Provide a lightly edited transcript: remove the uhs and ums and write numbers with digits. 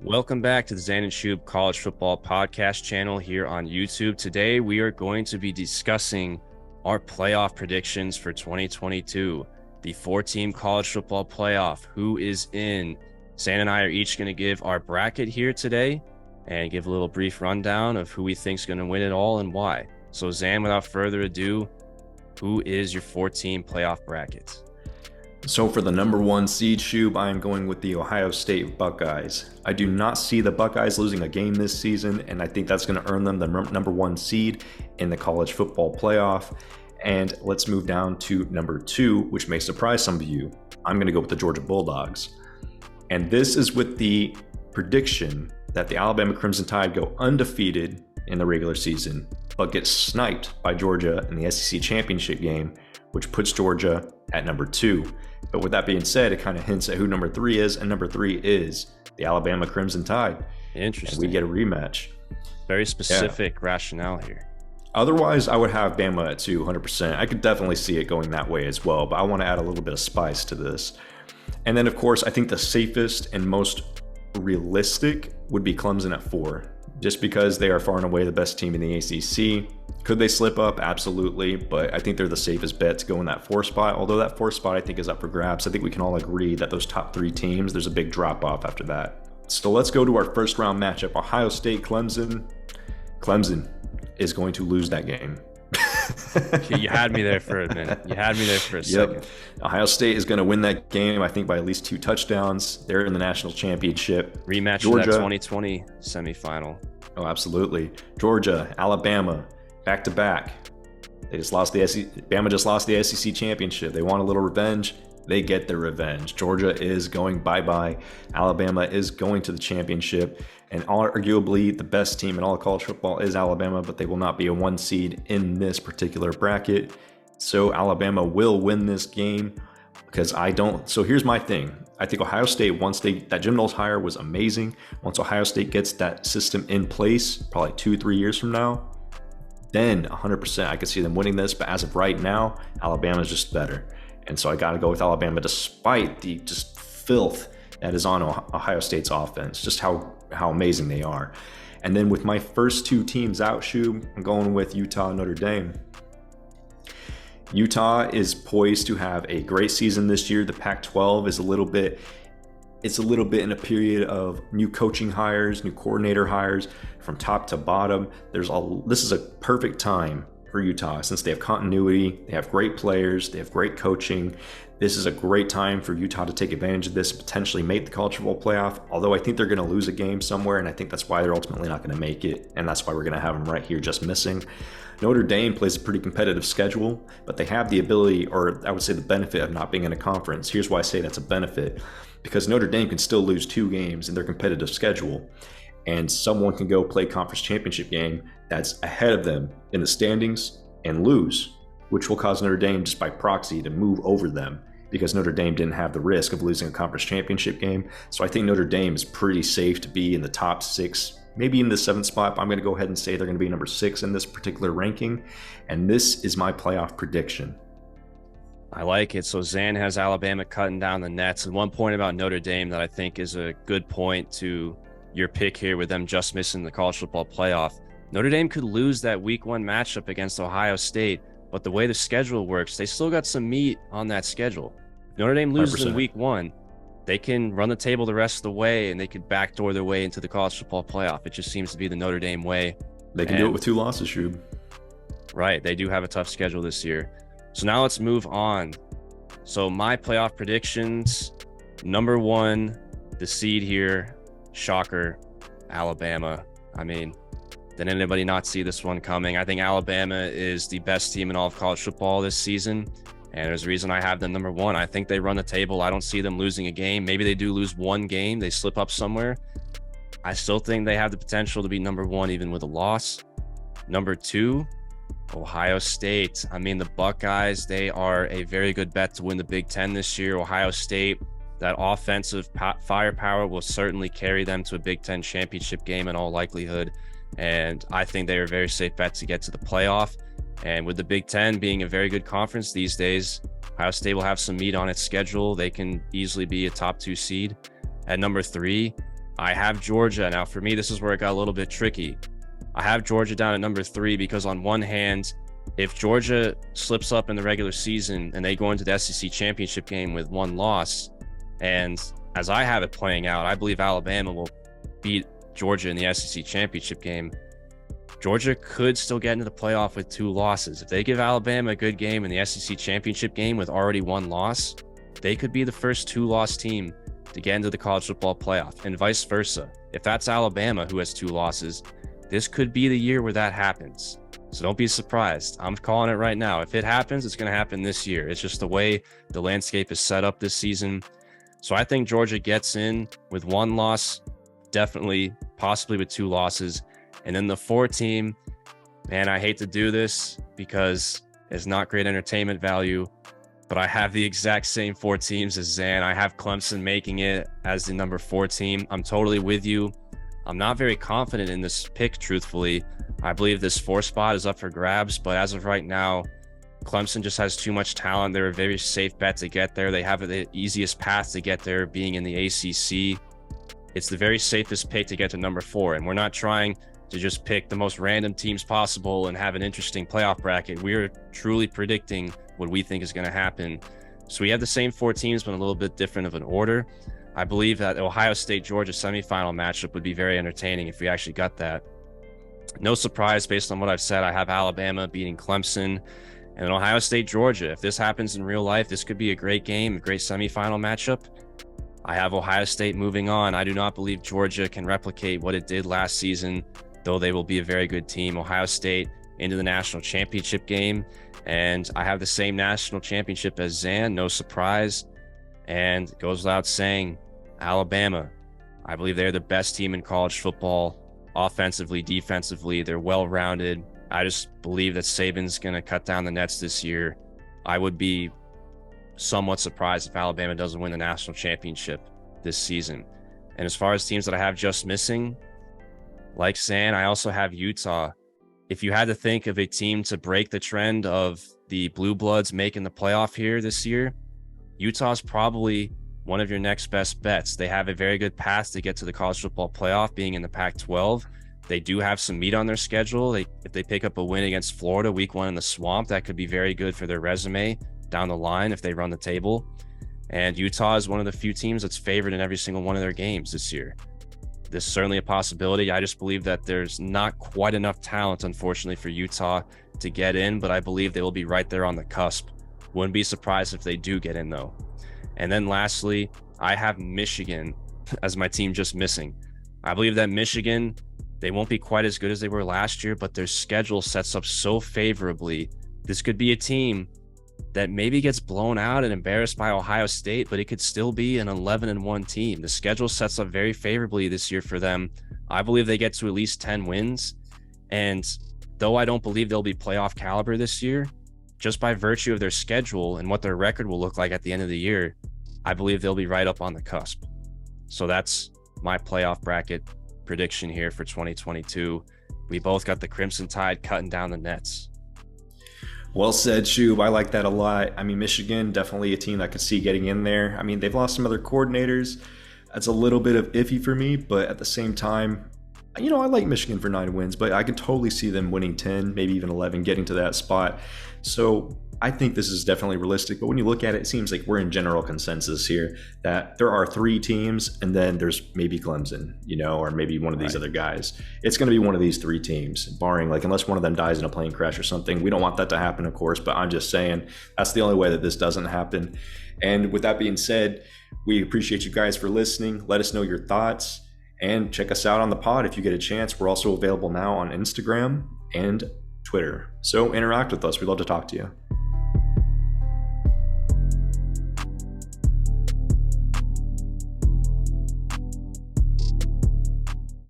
Welcome back to the Zan and Shub College Football Podcast channel here on YouTube. Today, we are going to be discussing our playoff predictions for 2022, the four-team college football playoff. Who is in? Zan and I are each going to give our bracket here today and give a little brief rundown of who we think is going to win it all and why. So, Zan, without further ado, who is your four-team playoff bracket? So for the number one seed, Shub, I am going with the Ohio State Buckeyes. I do not see the Buckeyes losing a game this season, and I think that's going to earn them the number one seed in the college football playoff. And let's move down to number two, which may surprise some of you. I'm going to go with the Georgia Bulldogs. And this is with the prediction that the Alabama Crimson Tide go undefeated in the regular season, but get sniped by Georgia in the SEC championship game, which puts Georgia at number two. But with that being said, it kind of hints at who number three is, and number three is the Alabama Crimson Tide. Interesting. And we get a rematch. Very specific rationale here. Otherwise, I would have Bama at 200%. I could definitely see it going that way as well, but I want to add a little bit of spice to this. And then, of course, I think the safest and most realistic would be Clemson at 4, just because they are far and away the best team in the ACC. Could they slip up? Absolutely, but I think they're the safest bet to go in that 4 spot, although that 4 spot I think is up for grabs. I think we can all agree that those top 3 teams, there's a big drop-off after that. So let's go to our first round matchup, Ohio State, Clemson. Clemson is going to lose that game. You had me there for a minute. You had me there for a second. Ohio State is going to win that game, I think, by at least 2 touchdowns. They're in the national championship. Rematch of that 2020 semifinal. Oh, absolutely. Georgia, Alabama, back-to-back. They just lost the Bama just lost the SEC championship. They want a little revenge. They get their revenge. Georgia is going bye-bye. Alabama is going to the championship. And arguably the best team in all of college football is Alabama, but they will not be a 1 seed in this particular bracket. So Alabama will win this game because I don't. So here's my thing. I think Ohio State, that Jim Knowles hire was amazing. Once Ohio State gets that system in place, probably 2-3 years from now, then 100% I could see them winning this. But as of right now, Alabama's just better. And so I got to go with Alabama despite the just filth that is on Ohio State's offense, just how amazing they are. And then with my first 2 teams out, Shub, I'm going with Utah and Notre Dame. Utah is poised to have a great season this year. The Pac-12 is a little bit in a period of new coaching hires, new coordinator hires from top to bottom. This is a perfect time for Utah since they have continuity, they have great players, they have great coaching. This is a great time for Utah to take advantage of this, potentially make the college football playoff, although I think they're going to lose a game somewhere, and I think that's why they're ultimately not going to make it, and that's why we're going to have them right here just missing. Notre Dame plays a pretty competitive schedule, but they have the ability, or I would say the benefit of not being in a conference. Here's why I say that's a benefit, because Notre Dame can still lose 2 games in their competitive schedule, and someone can go play conference championship game that's ahead of them in the standings and lose, which will cause Notre Dame just by proxy to move over them because Notre Dame didn't have the risk of losing a conference championship game. So I think Notre Dame is pretty safe to be in the top 6, maybe in the 7th spot. But I'm going to go ahead and say they're going to be number 6 in this particular ranking. And this is my playoff prediction. I like it. So Zan has Alabama cutting down the nets. And one point about Notre Dame that I think is a good point to your pick here with them just missing the college football playoff. Notre Dame could lose that week 1 matchup against Ohio State, but the way the schedule works, they still got some meat on that schedule. If Notre Dame loses 100%. In week 1, they can run the table the rest of the way and they could backdoor their way into the college football playoff. It just seems to be the Notre Dame way. They can do it with 2 losses, Shub. Right. They do have a tough schedule this year. So now let's move on. So my playoff predictions, number 1, the seed here, shocker, Alabama. I mean, did anybody not see this one coming? I think Alabama is the best team in all of college football this season. And there's a reason I have them number 1. I think they run the table. I don't see them losing a game. Maybe they do lose 1 game. They slip up somewhere. I still think they have the potential to be number 1, even with a loss. Number 2, Ohio State. I mean, the Buckeyes, they are a very good bet to win the Big Ten this year. Ohio State, that offensive firepower will certainly carry them to a Big Ten championship game in all likelihood. And I think they are a very safe bet to get to the playoff. And with the Big Ten being a very good conference these days, Ohio State will have some meat on its schedule. They can easily be a top 2 seed. At number 3, I have Georgia. Now, for me, this is where it got a little bit tricky. I have Georgia down at number 3 because on one hand, if Georgia slips up in the regular season and they go into the SEC championship game with 1 loss, and as I have it playing out, I believe Alabama will beat Georgia in the SEC championship game. Georgia could still get into the playoff with 2 losses. If they give Alabama a good game in the SEC championship game with already 1 loss, they could be the first 2-loss team to get into the college football playoff, and vice versa. If that's Alabama who has 2 losses, this could be the year where that happens. So don't be surprised. I'm calling it right now. If it happens, it's going to happen this year. It's just the way the landscape is set up this season. So I think Georgia gets in with 1 loss, definitely, possibly with 2 losses. And then the 4 team, man, I hate to do this because it's not great entertainment value, but I have the exact same 4 teams as Zan. I have Clemson making it as the number 4 team. I'm totally with you. I'm not very confident in this pick, truthfully. I believe this 4 spot is up for grabs, but as of right now, Clemson just has too much talent. They're a very safe bet to get there. They have the easiest path to get there being in the ACC. It's the very safest pick to get to number 4, and we're not trying to just pick the most random teams possible and have an interesting playoff bracket. We're truly predicting what we think is going to happen. So we have the same 4 teams, but a little bit different of an order. I believe that Ohio State-Georgia semifinal matchup would be very entertaining if we actually got that. No surprise, based on what I've said, I have Alabama beating Clemson and Ohio State-Georgia. If this happens in real life, this could be a great game, a great semifinal matchup. I have Ohio State moving on. I do not believe Georgia can replicate what it did last season, though they will be a very good team. Ohio State into the national championship game, and I have the same national championship as Zan, no surprise. And it goes without saying, Alabama, I believe they're the best team in college football, offensively, defensively. They're well-rounded. I just believe that Saban's going to cut down the nets this year. I would be somewhat surprised if Alabama doesn't win the national championship this season. And as far as teams that I have just missing, like Zan, I also have Utah. If you had to think of a team to break the trend of the Blue Bloods making the playoff here this year, Utah's probably one of your next best bets. They have a very good path to get to the college football playoff, being in the Pac-12. They do have some meat on their schedule. If they pick up a win against Florida week 1 in the Swamp, that could be very good for their resume down the line if they run the table. And Utah is one of the few teams that's favored in every single one of their games this year. This is certainly a possibility. I just believe that there's not quite enough talent, unfortunately, for Utah to get in, but I believe they will be right there on the cusp. Wouldn't be surprised if they do get in, though. And then lastly, I have Michigan as my team just missing. I believe that Michigan, they won't be quite as good as they were last year, but their schedule sets up so favorably. This could be a team that maybe gets blown out and embarrassed by Ohio State, but it could still be an 11-1 team. The schedule sets up very favorably this year for them. I believe they get to at least 10 wins. And though I don't believe they'll be playoff caliber this year, just by virtue of their schedule and what their record will look like at the end of the year, I believe they'll be right up on the cusp. So that's my playoff bracket prediction here for 2022. We both got the Crimson Tide cutting down the nets. Well said, Shub. I like that a lot. I mean, Michigan, definitely a team that I could see getting in there. I mean, they've lost some other coordinators. That's a little bit of iffy for me, but at the same time, I like Michigan for 9 wins, but I can totally see them winning 10, maybe even 11, getting to that spot. So I think this is definitely realistic, but when you look at it, it seems like we're in general consensus here that there are 3 teams and then there's maybe Clemson, or maybe one of these other guys. It's going to be one of these 3 teams, barring unless one of them dies in a plane crash or something. We don't want that to happen, of course, but I'm just saying that's the only way that this doesn't happen. And with that being said, we appreciate you guys for listening. Let us know your thoughts and check us out on the pod if you get a chance. We're also available now on Instagram and Twitter. So interact with us. We'd love to talk to you.